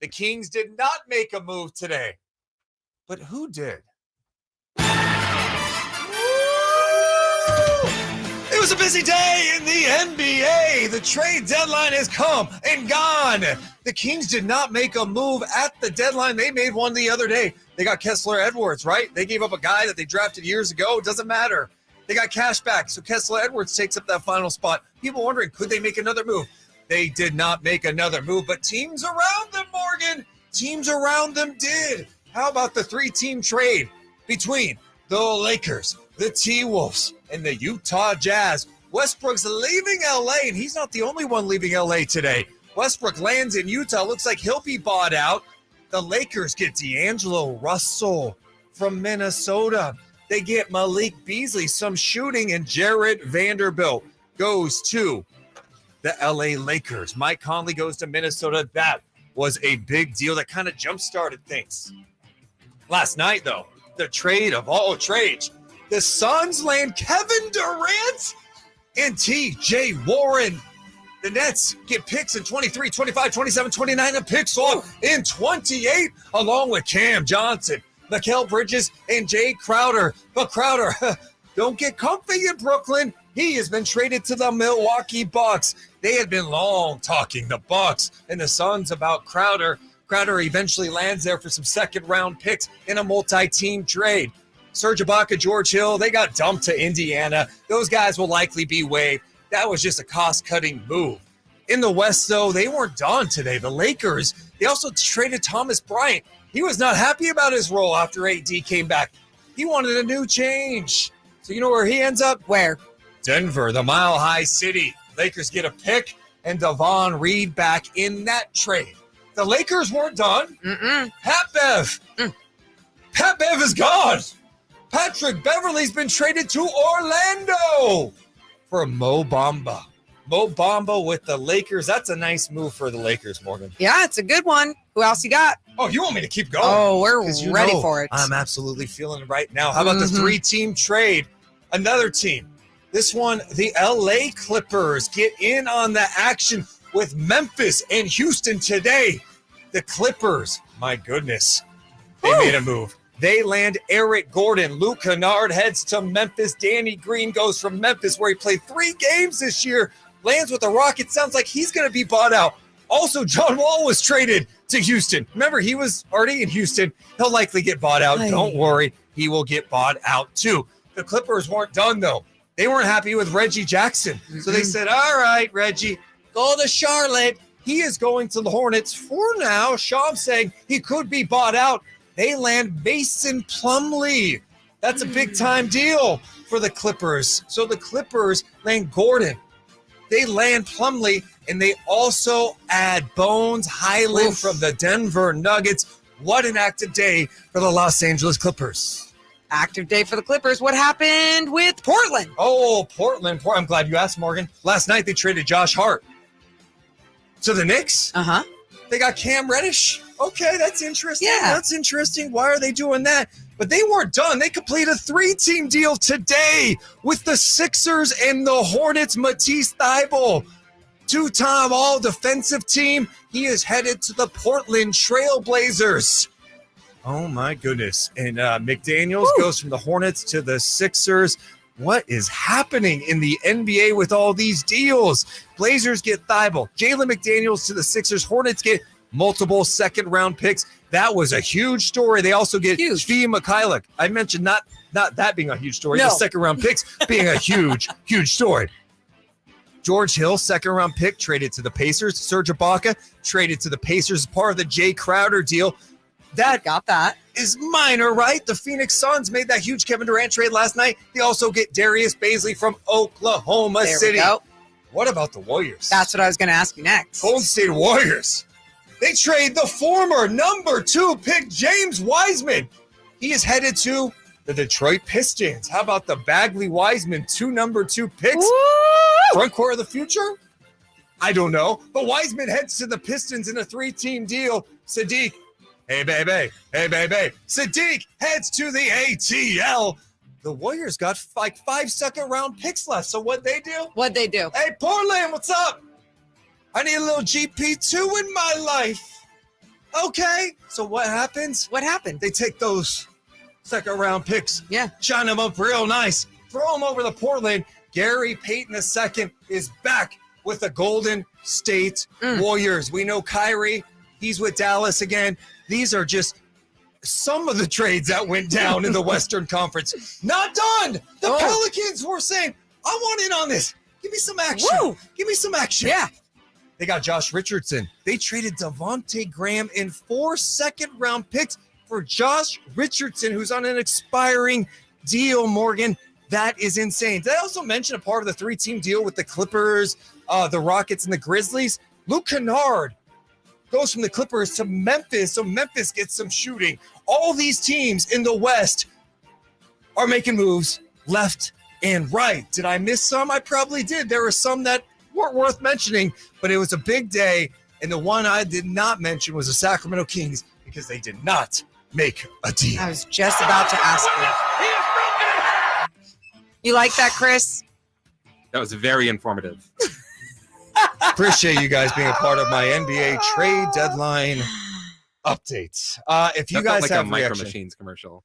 The Kings did not make a move today. But who did? It was a busy day in the NBA. The trade deadline has come and gone. The Kings did not make a move at the deadline. They made one the other day. They got Kessler Edwards, right? They gave up a guy that they drafted years ago. It doesn't matter. They got cash back, so Kessler Edwards takes up that final spot. People wondering, could they make another move? They did not make another move, but teams around them, Morgan, teams around them did. How about the three-team trade between the Lakers, the T-Wolves, and the Utah Jazz? Westbrook's leaving L.A., and he's not the only one leaving L.A. today. Westbrook lands in Utah. Looks like he'll be bought out. The Lakers get D'Angelo Russell from Minnesota. They get Malik Beasley, some shooting, and Jarrett Vanderbilt goes to the L.A. Lakers. Mike Conley goes to Minnesota. That was a big deal that kind of jump-started things. Last night, though, the trade of all trades. The Suns land Kevin Durant and T.J. Warren. The Nets get picks in 23, 25, 27, 29, and picks off in 28, along with Cam Johnson, Mikal Bridges, and Jay Crowder. But Crowder, don't get comfy in Brooklyn. He has been traded to the Milwaukee Bucks. They had been long talking, the Bucks and the Suns, about Crowder. Crowder eventually lands there for some second-round picks in a multi-team trade. Serge Ibaka, George Hill, they got dumped to Indiana. Those guys will likely be waived. That was just a cost-cutting move. In the West, though, they weren't done today. The Lakers, they also traded Thomas Bryant. He was not happy about his role after AD came back. He wanted a new change. So you know where he ends up? Where? Denver, the Mile High City. Lakers get a pick and Devon Reed back in that trade. The Lakers weren't done. Pat Bev. Pat Bev is gone. Patrick Beverley's been traded to Orlando for Mo Bamba. Mo Bamba with the Lakers. That's a nice move for the Lakers, Morgan. Yeah, it's a good one. Who else you got? Oh, you want me to keep going? Oh, we're ready for it. I'm absolutely feeling it right now. How about the three-team trade? Another team. This one, the LA Clippers get in on the action with Memphis and Houston today. The Clippers, my goodness, they made a move. They land Eric Gordon. Luke Kennard heads to Memphis. Danny Green goes from Memphis, where he played 3 games this year, lands with the Rockets. Sounds like he's going to be bought out. Also, John Wall was traded to Houston. Remember, he was already in Houston. He'll likely get bought out. Don't worry. He will get bought out, too. The Clippers weren't done, though. They weren't happy with Reggie Jackson. So they said, all right, Reggie, go to Charlotte. He is going to the Hornets for now. Shams saying he could be bought out. They land Mason Plumlee. That's a big-time deal for the Clippers. So the Clippers land Gordon. They land Plumlee, and they also add Bones Highland from the Denver Nuggets. What an active day for the Los Angeles Clippers. Active day for the Clippers. What happened with Portland? Oh, Portland. I'm glad you asked, Morgan. Last night they traded Josh Hart to the Knicks. They got Cam Reddish. Okay, that's interesting. Yeah. That's interesting. Why are they doing that? But they weren't done. They completed a 3-team deal today with the Sixers and the Hornets. Matisse Thybulle, 2-time all-defensive team. He is headed to the Portland Trail Blazers. Oh, my goodness. And McDaniels goes from the Hornets to the Sixers. What is happening in the NBA with all these deals? Blazers get Thybulle. Jalen McDaniels to the Sixers. Hornets get multiple second-round picks. That was a huge story. They also get Svi Mikhailiuk. I mentioned not that being a huge story. The second-round picks being a huge story. George Hill, second-round pick, traded to the Pacers. Serge Ibaka traded to the Pacers as part of the Jay Crowder deal. That is minor, right? The Phoenix Suns made that huge Kevin Durant trade last night. They also get Darius Baisley from Oklahoma City. We go. What about the Warriors? That's what I was going to ask you next. Golden State Warriors. They trade the former number 2 pick, James Wiseman. He is headed to the Detroit Pistons. How about the Bagley-Wiseman 2 number 2 picks? Woo! Front court of the future? I don't know. But Wiseman heads to the Pistons in a 3-team deal. Sadiq. Hey, baby. Hey, baby. Sadiq heads to the ATL. The Warriors got like 5 second-round picks left. So what'd they do? Hey, Portland, what's up? I need a little GP2 in my life. Okay, so what happens? What happened? They take those second-round picks, Yeah. shine them up real nice, throw them over to Portland. Gary Payton II is back with the Golden State Warriors. We know Kyrie, he's with Dallas again. These are just some of the trades that went down in the Western Conference. Not done. The Pelicans were saying, I want in on this. Give me some action. Woo. Give me some action. Yeah. They got Josh Richardson. They traded Devontae Graham in 4 second-round picks for Josh Richardson, who's on an expiring deal, Morgan. That is insane. Did I also mention a part of the 3-team deal with the Clippers, the Rockets, and the Grizzlies? Luke Kennard goes from the Clippers to Memphis, so Memphis gets some shooting. All these teams in the West are making moves left and right. Did I miss some? I probably did. There were some that weren't worth mentioning, but it was a big day, and the one I did not mention was the Sacramento Kings because they did not make a deal. I was just about to ask you. You like that, Chris? That was very informative. Appreciate you guys being a part of my NBA trade deadline updates. If you That guys felt like have a Micro reaction, Machines commercial.